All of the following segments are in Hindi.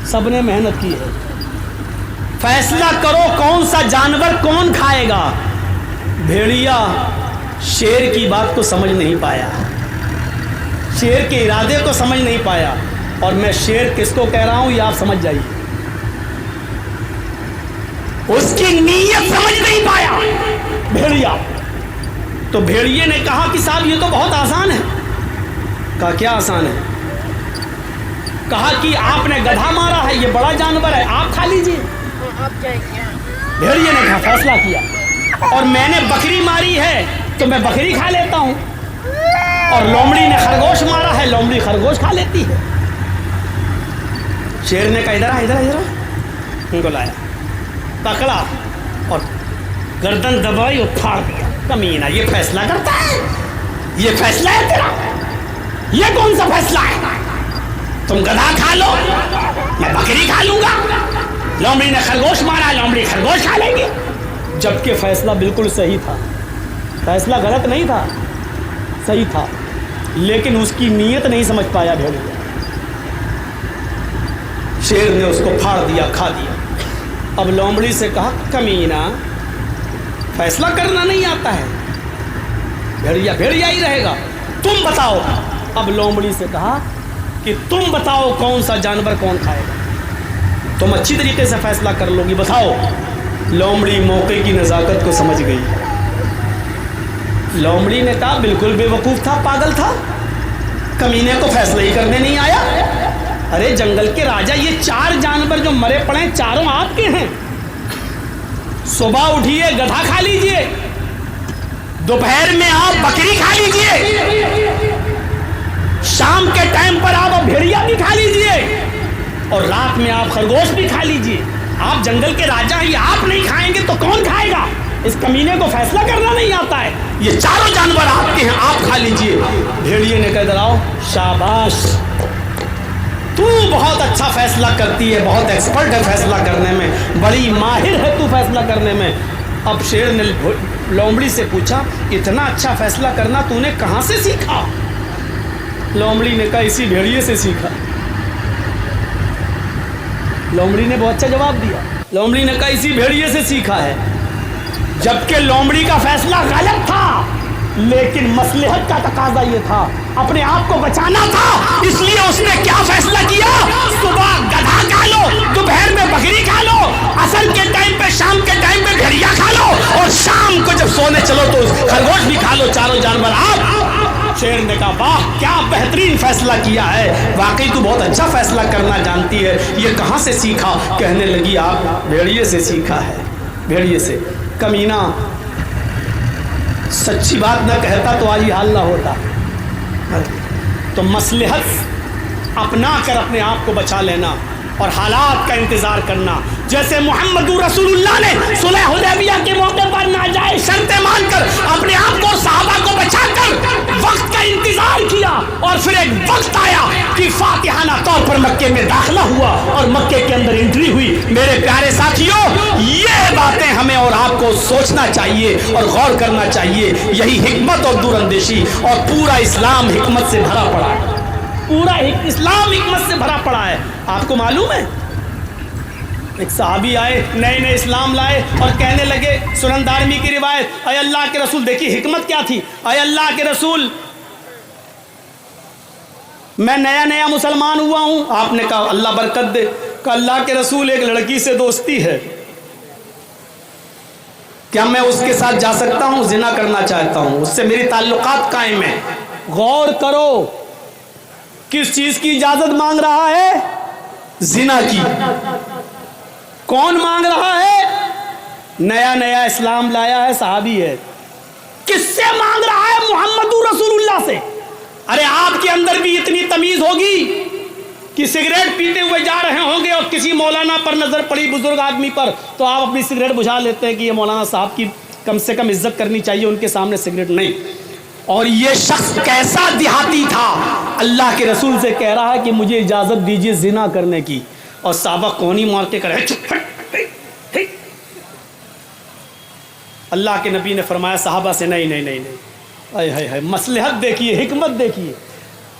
सबने मेहनत की है। फैसला करो कौन सा जानवर कौन खाएगा। भेड़िया शेर की बात को समझ नहीं पाया, शेर के इरादे को समझ नहीं पाया, और मैं शेर किसको कह रहा हूं ये आप समझ जाइए। उसकी नीयत समझ नहीं पाया भेड़िया। तो भेड़िए ने कहा कि साहब ये तो बहुत आसान है। कहा क्या आसान है? कहा कि आपने गधा मारा है, ये बड़ा जानवर है, आप खा लीजिए। भेड़िए ने कहा फैसला किया, और मैंने बकरी मारी है तो मैं बकरी खा लेता हूं, और लोमड़ी ने खरगोश मारा है, लोमड़ी खरगोश खा लेती है। शेर ने कहा इधर आ, इधर इधर, उनको लाया, पकड़ा और गर्दन दबाई और फाड़ दिया। कमीना ये फैसला करता है, ये फैसला है तेरा? ये कौन सा फैसला है? तुम गधा खा लो, मैं बकरी खा लूंगा। लोमड़ी ने खरगोश मारा, लोमड़ी खरगोश खा लेंगे। जबकि फैसला बिल्कुल सही था, फैसला गलत नहीं था, सही था, लेकिन उसकी नीयत नहीं समझ पाया भेड़िया। शेर ने उसको फाड़ दिया, खा दिया। अब लोमड़ी से कहा कमीना फैसला करना नहीं आता है, भेड़िया भेड़िया ही रहेगा, तुम बताओ। अब लोमड़ी से कहा कि तुम बताओ कौन सा जानवर कौन खाएगा, तुम अच्छी तरीके से फैसला कर लोगी, बताओ। लोमड़ी मौके की नज़ाकत को समझ गई। लोमड़ी ने कहा बिल्कुल बेवकूफ़ था, पागल था, कमीने को फैसला ही करने नहीं आया। अरे जंगल के राजा, ये 4 जानवर जो मरे पड़े हैं चारों आपके हैं। सुबह उठिए गधा खा लीजिए, दोपहर में आप बकरी खा लीजिए, शाम के टाइम पर आप भेड़िया भी खा लीजिए, और रात में आप खरगोश भी खा लीजिए। आप जंगल के राजा हैं, आप नहीं खाएंगे तो कौन खाएगा? इस कमीने को फैसला करना नहीं आता है। ये चारों जानवर आपके हैं, आप खा लीजिए। भेड़िए ने कह दराओ शाबाश, तू बहुत अच्छा फैसला करती है, बहुत एक्सपर्ट है फैसला करने में, बड़ी माहिर है तू फैसला करने में। अब शेर ने लोमड़ी से पूछा इतना अच्छा फैसला करना तूने कहाँ से सीखा? लोमड़ी ने कहा इसी भेड़िए से सीखा। लोमड़ी ने बहुत अच्छा जवाब दिया। लोमड़ी ने कहा इसी भेड़िए से सीखा है। जबकि लोमड़ी का फैसला गलत था, लेकिन मसलहत का तकाजा ये था, अपने आप को बचाना था, इसलिए उसने क्या फैसला किया? सुबह गधा खा लो, दोपहर में बकरी खा लो, असर के टाइम पे, शाम के टाइम पे भेड़िया खा लो, और शाम को जब सोने चलो तो खरगोश भी खा लो, चारों जानवर आप। शेर ने कहा वाह क्या बेहतरीन फैसला किया है, वाकई तू बहुत अच्छा फैसला करना जानती है, ये कहाँ से सीखा? कहने लगी आप भेड़िए से सीखा है, भेड़िए से। कमीना सच्ची बात न कहता तो आज ये हाल ना होता। तो मसलहत अपना कर अपने आप को बचा लेना और हालात का इंतजार करना। जैसे मोहम्मद रसूलुल्लाह ने सुलह हुदैबिया के मौके पर नाजायज शर्तें मानकर अपने आप को, सहाबा को बचाकर वक्त का इंतजार किया, और फिर एक वक्त आया कि फातिहाना तौर पर मक्के में दाखिला हुआ और मक्के के अंदर एंट्री हुई। मेरे प्यारे साथियों, ये बातें हमें और आपको सोचना चाहिए और गौर करना चाहिए। यही हिकमत और दूरअंदेशी, और पूरा इस्लाम हिकमत से भरा पड़ा है, पूरा इस्लाम हिकमत से भरा पड़ा है। आपको मालूम है एक सहाबी आए, नए नए इस्लाम लाए और कहने लगे, सुनन दारमी की रिवायत, अय अल्लाह के रसूल, देखिए हिकमत क्या थी, अय अल्लाह के रसूल मैं नया नया मुसलमान हुआ हूं। आपने कहा अल्लाह बरकत दे। कहा अल्लाह के रसूल एक लड़की से दोस्ती है, क्या मैं उसके साथ जा सकता हूं? जिना करना चाहता हूं, उससे मेरी ताल्लुकात कायम है। गौर करो किस चीज की इजाजत मांग रहा है? जिना की। कौन मांग रहा है? नया नया इस्लाम लाया है, सहाबी है। किससे मांग रहा है? मोहम्मदुर रसूलुल्लाह से। अरे आपके अंदर भी इतनी तमीज होगी कि सिगरेट पीते हुए जा रहे होंगे और किसी मौलाना पर नजर पड़ी, बुजुर्ग आदमी पर, तो आप अपनी सिगरेट बुझा लेते हैं कि ये मौलाना साहब की कम से कम इज्जत करनी चाहिए, उनके सामने सिगरेट नहीं। और ये शख्स कैसा देहाती था, अल्लाह के रसूल से कह रहा है कि मुझे इजाजत दीजिए जिना करने की, और साहबा कौनी मार के करे अल्लाह के नबी ने फरमाया साहबा से नहीं नहीं नहीं नहीं, अय हाय हाय, मसलहत देखिए, हिकमत देखिए।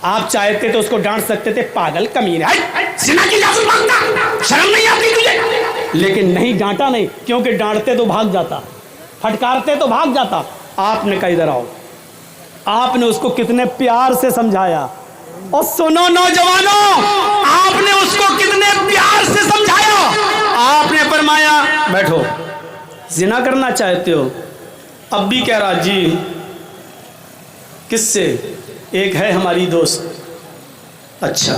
आप चाहते तो उसको डांट सकते थे, पागल कमीने, जिना की इजाजत मांगता। लेकिन नहीं, डांटा नहीं, क्योंकि डांटते तो भाग जाता, फटकारते तो भाग जाता। आपने कहा इधर आओ, आपने उसको कितने प्यार से समझाया। और सुनो नौजवानों, आपने उसको कितने प्यार से समझाया। आपने फरमाया बैठो, जिना करना चाहते हो? अब भी कह रहा जी। किससे? एक है हमारी दोस्त। अच्छा,